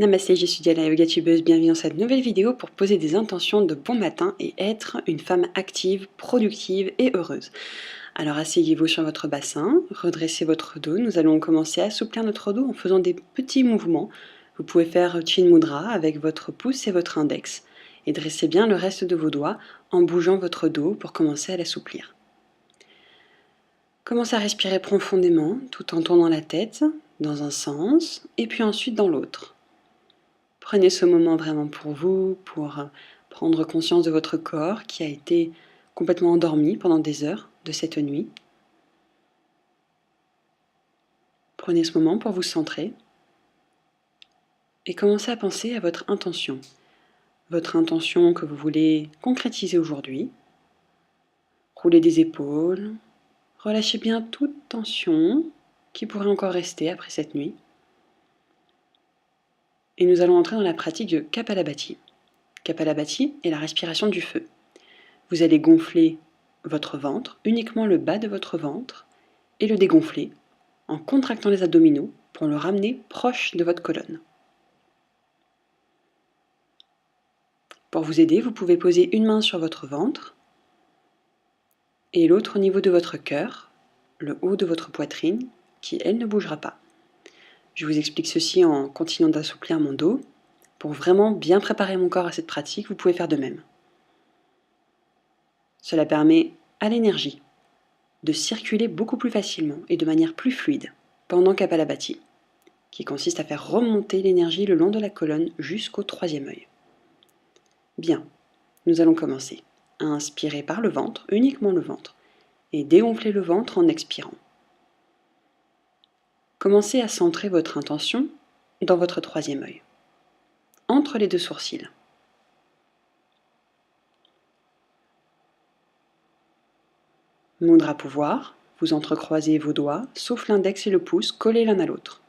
Namasté, je suis Diana, yoga-tubeuse. Bienvenue dans cette nouvelle vidéo pour poser des intentions de bon matin et être une femme active, productive et heureuse. Alors asseyez-vous sur votre bassin, redressez votre dos. Nous allons commencer à assouplir notre dos en faisant des petits mouvements. Vous pouvez faire Chin Mudra avec votre pouce et votre index et dressez bien le reste de vos doigts en bougeant votre dos pour commencer à l'assouplir. Commencez à respirer profondément tout en tournant la tête dans un sens et puis ensuite dans l'autre. Prenez ce moment vraiment pour vous, pour prendre conscience de votre corps qui a été complètement endormi pendant des heures de cette nuit. Prenez ce moment pour vous centrer et commencez à penser à votre intention que vous voulez concrétiser aujourd'hui. Roulez des épaules, relâchez bien toute tension qui pourrait encore rester après cette nuit. Et nous allons entrer dans la pratique de Kapalabhati. Kapalabhati est la respiration du feu. Vous allez gonfler votre ventre, uniquement le bas de votre ventre, et le dégonfler en contractant les abdominaux pour le ramener proche de votre colonne. Pour vous aider, vous pouvez poser une main sur votre ventre et l'autre au niveau de votre cœur, le haut de votre poitrine, qui elle ne bougera pas. Je vous explique ceci en continuant d'assouplir mon dos. Pour vraiment bien préparer mon corps à cette pratique, vous pouvez faire de même. Cela permet à l'énergie de circuler beaucoup plus facilement et de manière plus fluide pendant Kapalabhati, qui consiste à faire remonter l'énergie le long de la colonne jusqu'au troisième œil. Bien, nous allons commencer à inspirer par le ventre, uniquement le ventre, et dégonfler le ventre en expirant. Commencez à centrer votre intention dans votre troisième œil, entre les deux sourcils. Mudra pouvoir, vous entrecroisez vos doigts, sauf l'index et le pouce, collés l'un à l'autre.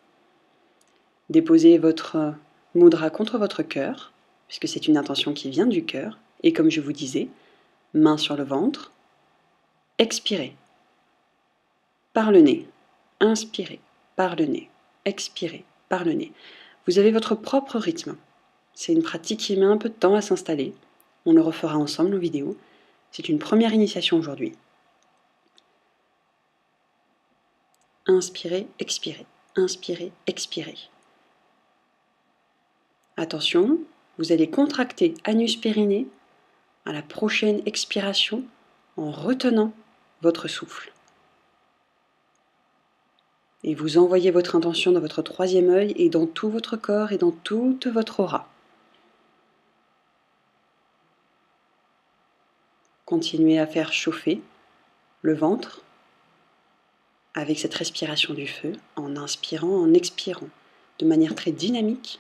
Déposez votre mudra contre votre cœur, puisque c'est une intention qui vient du cœur, et comme je vous disais, main sur le ventre, expirez par le nez, inspirez par le nez, expirez par le nez. Vous avez votre propre rythme. C'est une pratique qui met un peu de temps à s'installer. On le refera ensemble en vidéo. C'est une première initiation aujourd'hui. Inspirez, expirez, inspirez, expirez. Attention, vous allez contracter anus-périnée à la prochaine expiration en retenant votre souffle. Et vous envoyez votre intention dans votre troisième œil et dans tout votre corps et dans toute votre aura. Continuez à faire chauffer le ventre avec cette respiration du feu en inspirant, en expirant de manière très dynamique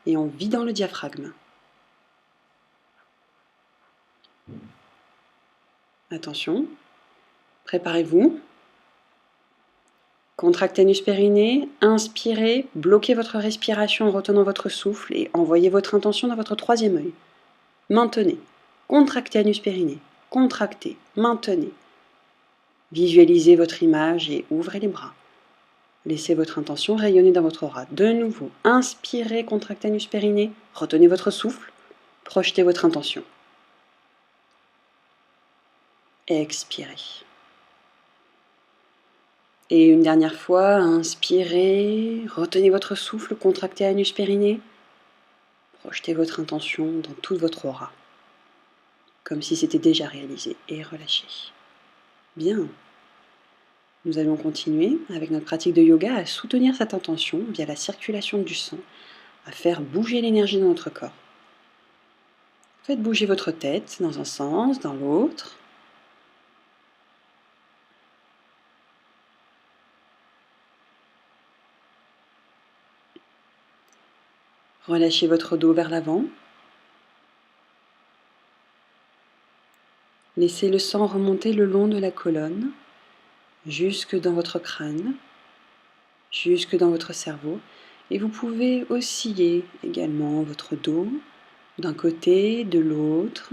et en vidant le diaphragme. Attention, préparez-vous. Contractez anus périnée, inspirez, bloquez votre respiration en retenant votre souffle et envoyez votre intention dans votre troisième œil. Maintenez, contractez anus périnée, contractez, maintenez. Visualisez votre image et ouvrez les bras. Laissez votre intention rayonner dans votre aura. De nouveau, inspirez, contractez anus périnée, retenez votre souffle, projetez votre intention. Expirez. Et une dernière fois, inspirez, retenez votre souffle, contractez anus périnée, projetez votre intention dans toute votre aura, comme si c'était déjà réalisé, et relâchez. Bien. Nous allons continuer avec notre pratique de yoga à soutenir cette intention via la circulation du sang, à faire bouger l'énergie dans notre corps. Faites bouger votre tête dans un sens, dans l'autre. Relâchez votre dos vers l'avant. Laissez le sang remonter le long de la colonne, jusque dans votre crâne, jusque dans votre cerveau. Et vous pouvez osciller également votre dos d'un côté, de l'autre,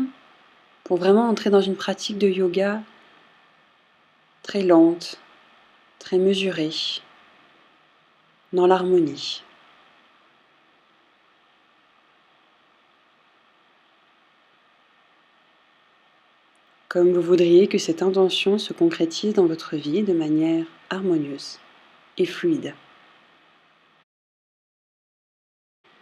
pour vraiment entrer dans une pratique de yoga très lente, très mesurée, dans l'harmonie. comme vous voudriez que cette intention se concrétise dans votre vie de manière harmonieuse et fluide.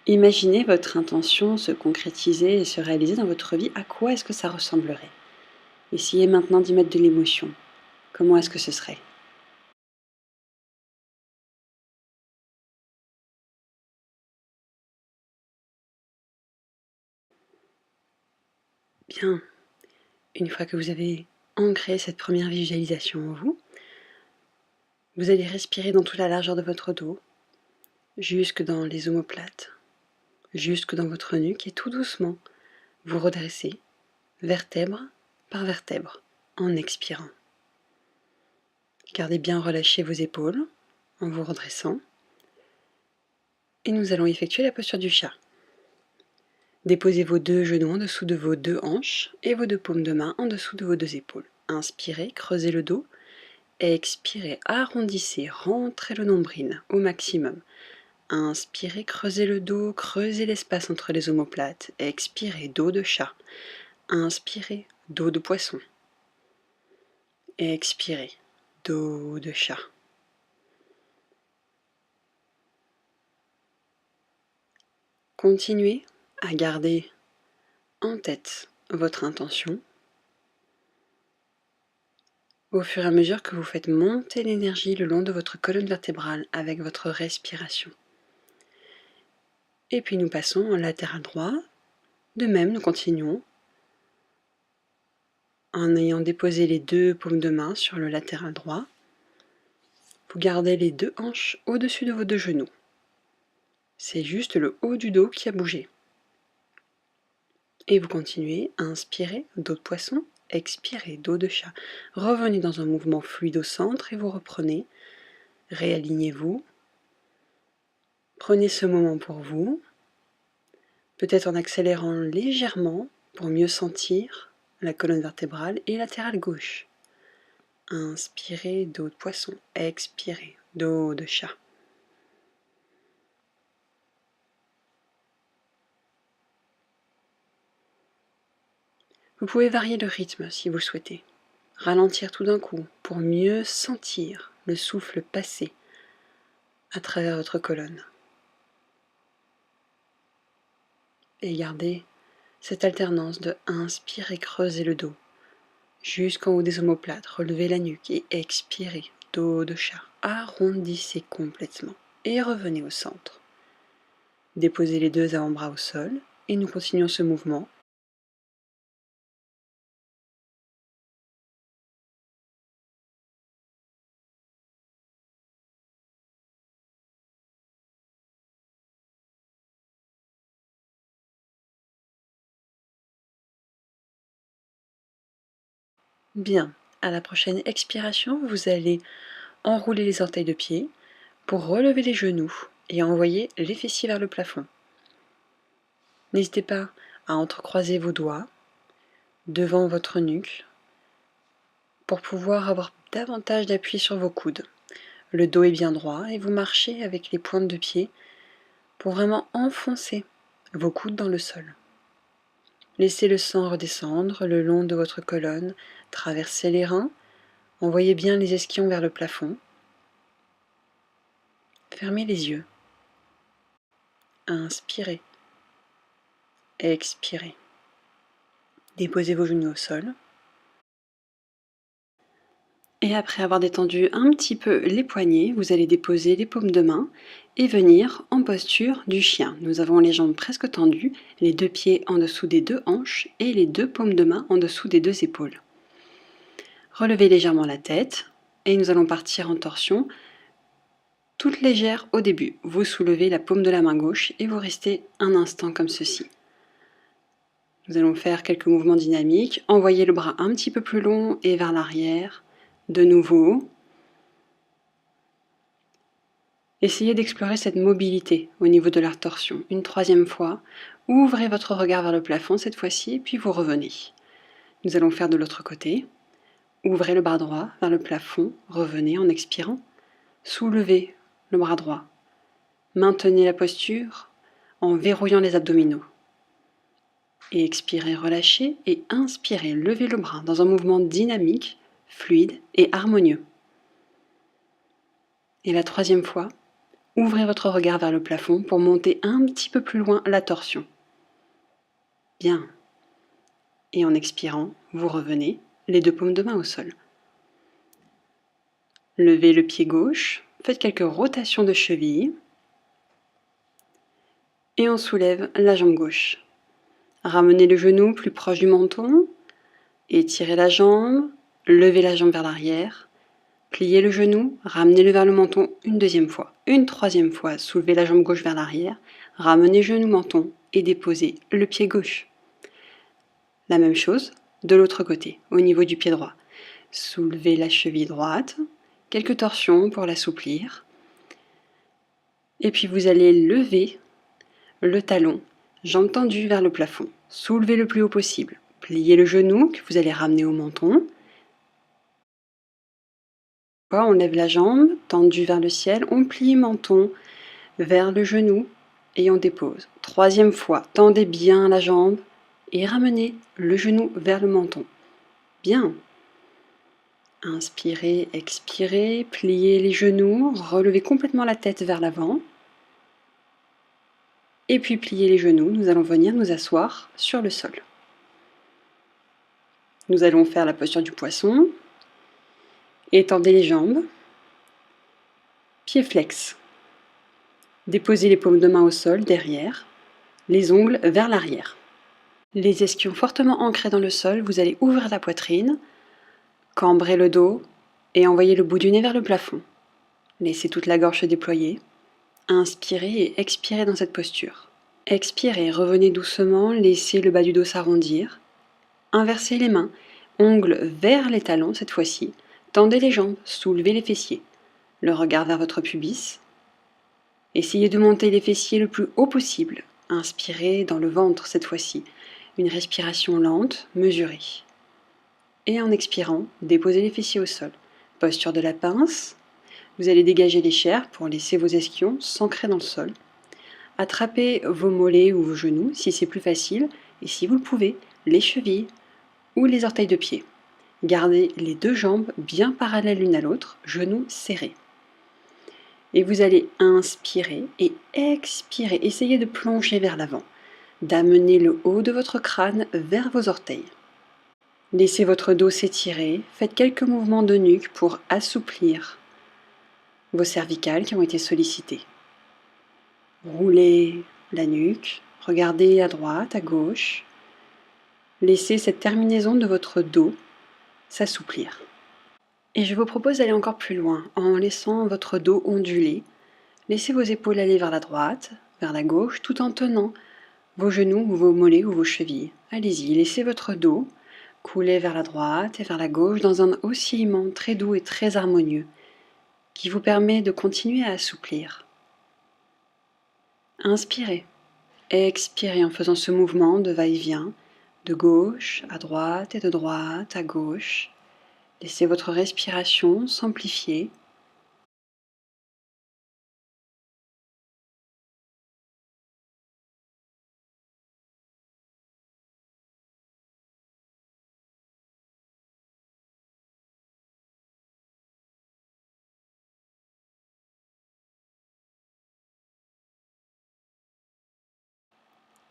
Imaginez votre intention se concrétiser et se réaliser dans votre vie. À quoi est-ce que ça ressemblerait? Essayez maintenant d'y mettre de l'émotion. Comment est-ce que ce serait? Bien, une fois que vous avez ancré cette première visualisation en vous, vous allez respirer dans toute la largeur de votre dos, jusque dans les omoplates, jusque dans votre nuque et tout doucement, vous redressez, vertèbre par vertèbre, en expirant. Gardez bien relâché vos épaules en vous redressant. Et nous allons effectuer la posture du chat. Déposez vos deux genoux en dessous de vos deux hanches et vos deux paumes de main en dessous de vos deux épaules. Inspirez, creusez le dos. Expirez, arrondissez, rentrez le nombril au maximum. Inspirez, creusez le dos, creusez l'espace entre les omoplates. Expirez, dos de chat. Inspirez, dos de poisson. Expirez, dos de chat. Continuez à garder en tête votre intention au fur et à mesure que vous faites monter l'énergie le long de votre colonne vertébrale avec votre respiration. Et puis nous passons en latéral droit. De même, nous continuons en ayant déposé les deux paumes de main sur le latéral droit. Vous gardez les deux hanches au-dessus de vos deux genoux. C'est juste le haut du dos qui a bougé. Et vous continuez à inspirer, dos de poisson, expirez, dos de chat. Revenez dans un mouvement fluide au centre et vous reprenez. Réalignez-vous. Prenez ce moment pour vous, peut-être en accélérant légèrement pour mieux sentir la colonne vertébrale et latérale gauche. Inspirez, dos de poisson, expirez, dos de chat. Vous pouvez varier le rythme si vous le souhaitez. Ralentir tout d'un coup pour mieux sentir le souffle passer à travers votre colonne. Et gardez cette alternance de inspirer, creuser le dos jusqu'en haut des omoplates, relevez la nuque et expirez, dos de chat. Arrondissez complètement et revenez au centre. Déposez les deux avant-bras au sol et nous continuons ce mouvement. Bien, à la prochaine expiration, vous allez enrouler les orteils de pied pour relever les genoux et envoyer les fessiers vers le plafond. N'hésitez pas à entrecroiser vos doigts devant votre nuque pour pouvoir avoir davantage d'appui sur vos coudes. Le dos est bien droit et vous marchez avec les pointes de pied pour vraiment enfoncer vos coudes dans le sol. Laissez le sang redescendre le long de votre colonne, traversez les reins, envoyez bien les ischions vers le plafond. Fermez les yeux. Inspirez. Expirez. Déposez vos genoux au sol. Et après avoir détendu un petit peu les poignets, vous allez déposer les paumes de main et venir en posture du chien. Nous avons les jambes presque tendues, les deux pieds en dessous des deux hanches et les deux paumes de main en dessous des deux épaules. Relevez légèrement la tête et nous allons partir en torsion, toute légère au début. Vous soulevez la paume de la main gauche et vous restez un instant comme ceci. Nous allons faire quelques mouvements dynamiques. Envoyez le bras un petit peu plus long et vers l'arrière. De nouveau. Essayez d'explorer cette mobilité au niveau de la torsion. Une troisième fois. Ouvrez votre regard vers le plafond cette fois-ci, puis vous revenez. Nous allons faire de l'autre côté. Ouvrez le bras droit vers le plafond. Revenez en expirant. Soulevez le bras droit. Maintenez la posture en verrouillant les abdominaux. Et expirez, relâchez. Et inspirez, levez le bras dans un mouvement dynamique, fluide et harmonieux. Et la troisième fois, ouvrez votre regard vers le plafond pour monter un petit peu plus loin la torsion. Bien. Et en expirant, vous revenez, les deux paumes de main au sol. Levez le pied gauche, faites quelques rotations de cheville. Et on soulève la jambe gauche. Ramenez le genou plus proche du menton, étirez la jambe, levez la jambe vers l'arrière, pliez le genou, ramenez-le vers le menton une deuxième fois. Une troisième fois, soulevez la jambe gauche vers l'arrière, ramenez genou menton et déposez le pied gauche. La même chose de l'autre côté, au niveau du pied droit. Soulevez la cheville droite, quelques torsions pour l'assouplir. Et puis vous allez lever le talon, jambe tendue vers le plafond. Soulevez le plus haut possible. Pliez le genou que vous allez ramener au menton. On lève la jambe, tendue vers le ciel. On plie menton vers le genou et on dépose. Troisième fois, tendez bien la jambe et ramenez le genou vers le menton. Bien. Inspirez, expirez, pliez les genoux, relevez complètement la tête vers l'avant. Et puis pliez les genoux, nous allons venir nous asseoir sur le sol. Nous allons faire la posture du poisson. Étendez les jambes. Pieds flex. Déposez les paumes de main au sol, derrière. Les ongles vers l'arrière. Les ischions fortement ancrés dans le sol, vous allez ouvrir la poitrine, cambrer le dos et envoyer le bout du nez vers le plafond. Laissez toute la gorge se déployer. Inspirez et expirez dans cette posture. Expirez, revenez doucement, laissez le bas du dos s'arrondir. Inversez les mains, ongles vers les talons cette fois-ci. Tendez les jambes, soulevez les fessiers. Le regard vers votre pubis. Essayez de monter les fessiers le plus haut possible. Inspirez dans le ventre cette fois-ci. Une respiration lente, mesurée. Et en expirant, déposez les fessiers au sol. Posture de la pince. Vous allez dégager les chairs pour laisser vos ischions s'ancrer dans le sol. Attrapez vos mollets ou vos genoux si c'est plus facile. Et si vous le pouvez, les chevilles ou les orteils de pied. Gardez les deux jambes bien parallèles l'une à l'autre, genoux serrés. Et vous allez inspirer et expirer. Essayez de plonger vers l'avant, d'amener le haut de votre crâne vers vos orteils. Laissez votre dos s'étirer. Faites quelques mouvements de nuque pour assouplir vos cervicales qui ont été sollicitées. Roulez la nuque, regardez à droite, à gauche. Laissez cette terminaison de votre dos s'assouplir. Et je vous propose d'aller encore plus loin en laissant votre dos onduler. Laissez vos épaules aller vers la droite, vers la gauche, tout en tenant vos genoux ou vos mollets ou vos chevilles. Allez-y, laissez votre dos couler vers la droite et vers la gauche dans un oscillement très doux et très harmonieux qui vous permet de continuer à assouplir. Inspirez, expirez en faisant ce mouvement de va-et-vient, de gauche à droite et de droite à gauche. Laissez votre respiration s'amplifier.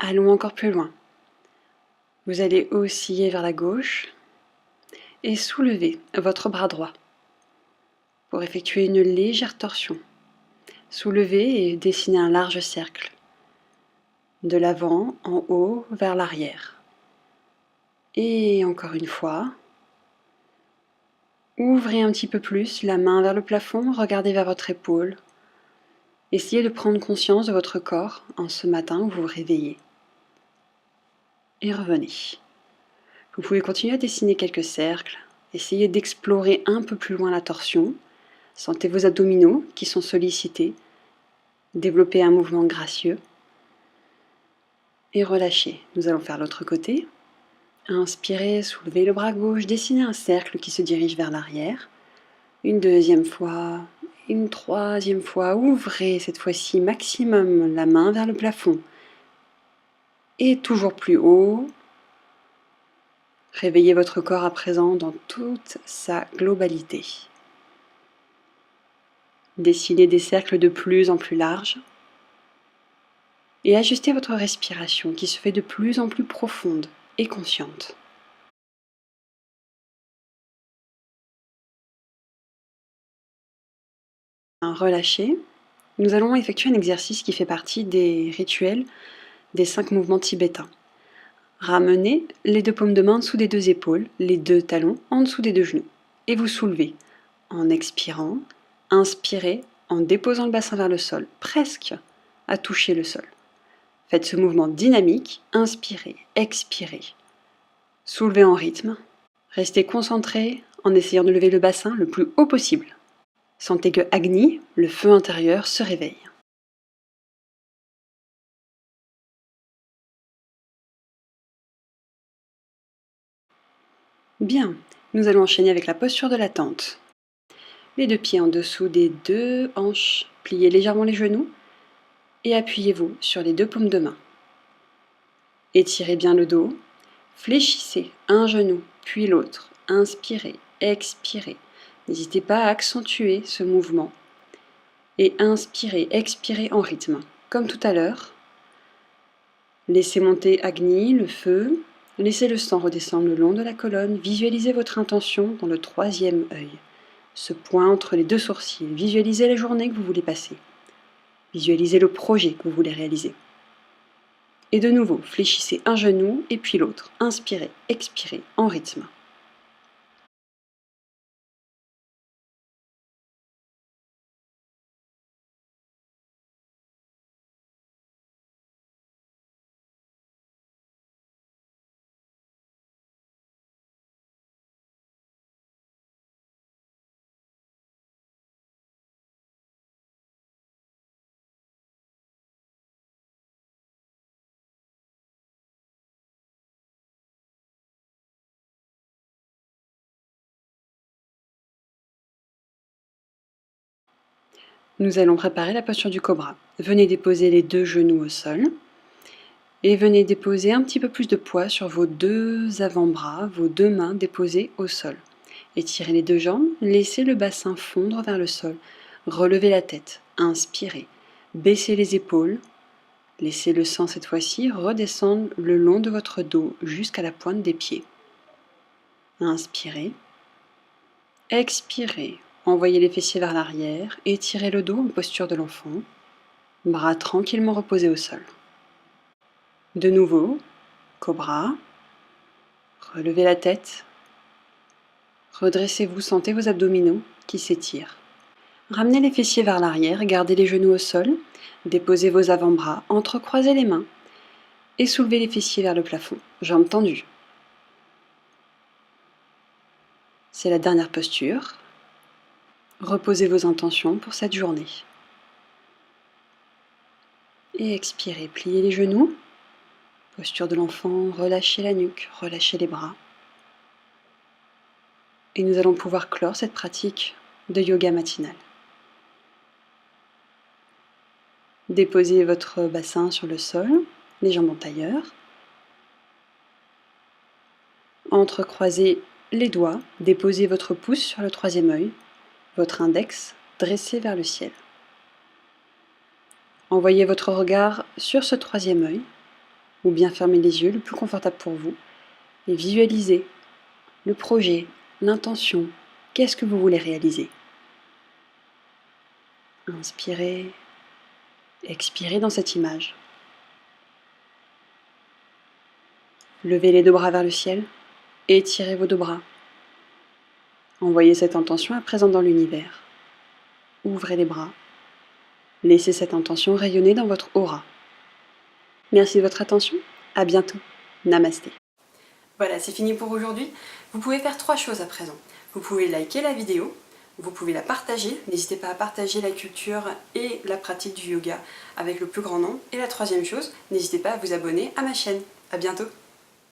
Allons encore plus loin. Vous allez osciller vers la gauche et soulever votre bras droit pour effectuer une légère torsion. Soulevez et dessinez un large cercle, de l'avant en haut vers l'arrière. Et encore une fois, ouvrez un petit peu plus la main vers le plafond, regardez vers votre épaule. Essayez de prendre conscience de votre corps en ce matin où vous vous réveillez. Et revenez. Vous pouvez continuer à dessiner quelques cercles. Essayez d'explorer un peu plus loin la torsion. Sentez vos abdominaux qui sont sollicités. Développez un mouvement gracieux. Et relâchez. Nous allons faire l'autre côté. Inspirez, soulevez le bras gauche, dessinez un cercle qui se dirige vers l'arrière. Une deuxième fois, une troisième fois. Ouvrez cette fois-ci maximum la main vers le plafond. Et toujours plus haut. Réveillez votre corps à présent dans toute sa globalité. Dessinez des cercles de plus en plus larges. Et ajustez votre respiration qui se fait de plus en plus profonde et consciente. Relâchez. Nous allons effectuer un exercice qui fait partie des rituels des 5 mouvements tibétains. Ramenez les 2 paumes de main en dessous des 2 épaules, les 2 talons en dessous des 2 genoux. Et vous soulevez en expirant, inspirez en déposant le bassin vers le sol, presque à toucher le sol. Faites ce mouvement dynamique, inspirez, expirez. Soulevez en rythme. Restez concentré en essayant de lever le bassin le plus haut possible. Sentez que Agni, le feu intérieur, se réveille. Bien, nous allons enchaîner avec la posture de la tente. Les 2 pieds en dessous des 2 hanches, pliez légèrement les genoux et appuyez-vous sur les 2 paumes de main. Étirez bien le dos, fléchissez un genou puis l'autre, inspirez, expirez. N'hésitez pas à accentuer ce mouvement et inspirez, expirez en rythme, comme tout à l'heure. Laissez monter Agni, le feu. Laissez le sang redescendre le long de la colonne. Visualisez votre intention dans le 3e œil. Ce point entre les 2 sourcils. Visualisez la journée que vous voulez passer. Visualisez le projet que vous voulez réaliser. Et de nouveau, fléchissez un genou et puis l'autre. Inspirez, expirez en rythme. Nous allons préparer la posture du cobra. Venez déposer les 2 genoux au sol et venez déposer un petit peu plus de poids sur vos 2 avant-bras, vos 2 mains déposées au sol. Étirez les 2 jambes, laissez le bassin fondre vers le sol. Relevez la tête, inspirez, baissez les épaules, laissez le sang cette fois-ci redescendre le long de votre dos jusqu'à la pointe des pieds. Inspirez, expirez. Envoyez les fessiers vers l'arrière, étirez le dos en posture de l'enfant, bras tranquillement reposés au sol. De nouveau, cobra, relevez la tête, redressez-vous, sentez vos abdominaux qui s'étirent. Ramenez les fessiers vers l'arrière, gardez les genoux au sol, déposez vos avant-bras, entrecroisez les mains et soulevez les fessiers vers le plafond, jambes tendues. C'est la dernière posture. Reposez vos intentions pour cette journée. Et expirez, pliez les genoux. Posture de l'enfant, relâchez la nuque, relâchez les bras. Et nous allons pouvoir clore cette pratique de yoga matinal. Déposez votre bassin sur le sol, les jambes en tailleur. Entrecroisez les doigts, déposez votre pouce sur le 3e œil, votre index dressé vers le ciel. Envoyez votre regard sur ce 3e œil, ou bien fermez les yeux, le plus confortable pour vous, et visualisez le projet, l'intention, qu'est-ce que vous voulez réaliser. Inspirez, expirez dans cette image. Levez les 2 bras vers le ciel, étirez vos 2 bras. Envoyez cette intention à présent dans l'univers. Ouvrez les bras. Laissez cette intention rayonner dans votre aura. Merci de votre attention. À bientôt. Namasté. Voilà, c'est fini pour aujourd'hui. Vous pouvez faire 3 choses à présent. Vous pouvez liker la vidéo, vous pouvez la partager. N'hésitez pas à partager la culture et la pratique du yoga avec le plus grand nombre. Et la 3e chose, n'hésitez pas à vous abonner à ma chaîne. À bientôt.